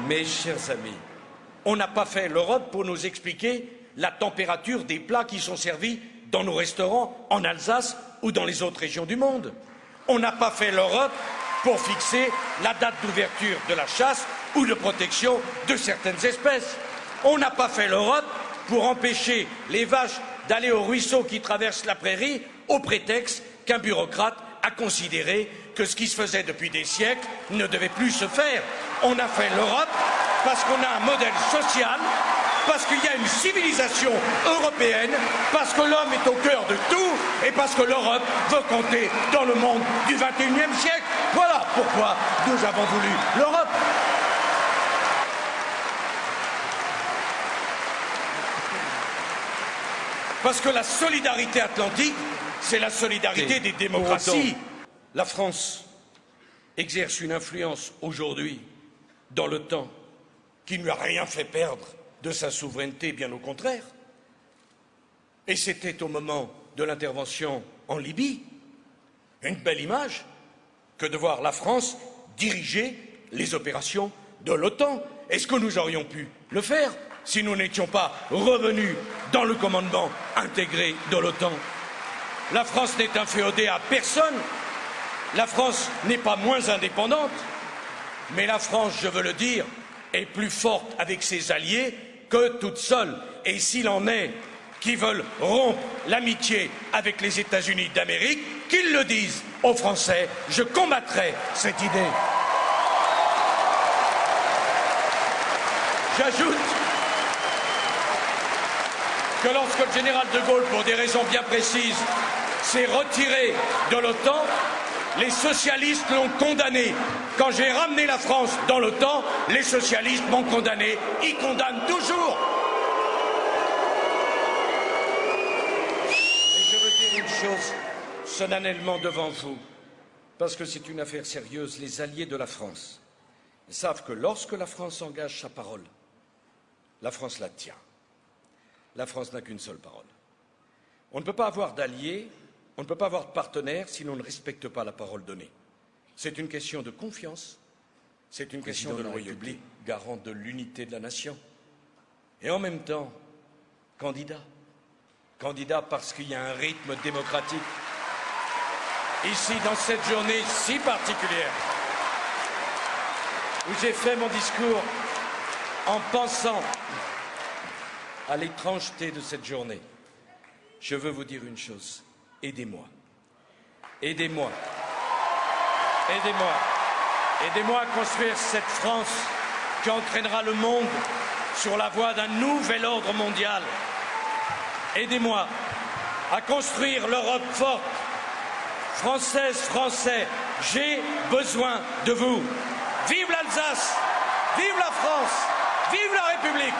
Mes chers amis, on n'a pas fait l'Europe pour nous expliquer la température des plats qui sont servis dans nos restaurants en Alsace ou dans les autres régions du monde. On n'a pas fait l'Europe pour fixer la date d'ouverture de la chasse ou de protection de certaines espèces. On n'a pas fait l'Europe pour empêcher les vaches d'aller au ruisseau qui traverse la prairie au prétexte qu'un bureaucrate a considéré que ce qui se faisait depuis des siècles ne devait plus se faire. On a fait l'Europe parce qu'on a un modèle social, parce qu'il y a une civilisation européenne, parce que l'homme est au cœur de tout et parce que l'Europe veut compter dans le monde du XXIe siècle. Voilà pourquoi nous avons voulu l'Europe. Parce que la solidarité atlantique, c'est la solidarité des démocraties. La France exerce une influence aujourd'hui dans l'OTAN qui ne lui a rien fait perdre de sa souveraineté, bien au contraire. Et c'était au moment de l'intervention en Libye une belle image que de voir la France diriger les opérations de l'OTAN. Est-ce que nous aurions pu le faire si nous n'étions pas revenus dans le commandement intégré de l'OTAN? La France n'est inféodée à personne. La France n'est pas moins indépendante. Mais la France, je veux le dire, est plus forte avec ses alliés que toute seule. Et s'il en est qui veulent rompre l'amitié avec les États-Unis d'Amérique, qu'ils le disent aux Français. Je combattrai cette idée. J'ajoute que lorsque le général de Gaulle, pour des raisons bien précises, s'est retiré de l'OTAN, les socialistes l'ont condamné. Quand j'ai ramené la France dans l'OTAN, les socialistes m'ont condamné. Ils condamnent toujours. Et je veux dire une chose solennellement devant vous, parce que c'est une affaire sérieuse. Les alliés de la France savent que lorsque la France engage sa parole, la France la tient. La France n'a qu'une seule parole. On ne peut pas avoir d'alliés, on ne peut pas avoir de partenaires si l'on ne respecte pas la parole donnée. C'est une question de confiance, c'est une question de loyauté, garant de l'unité de la nation. Et en même temps, candidat. Candidat parce qu'il y a un rythme démocratique. Ici, dans cette journée si particulière, où j'ai fait mon discours en pensant à l'étrangeté de cette journée, je veux vous dire une chose. Aidez-moi. Aidez-moi. Aidez-moi. Aidez-moi à construire cette France qui entraînera le monde sur la voie d'un nouvel ordre mondial. Aidez-moi à construire l'Europe forte. Françaises, Français, j'ai besoin de vous. Vive l'Alsace, vive la France, vive la République.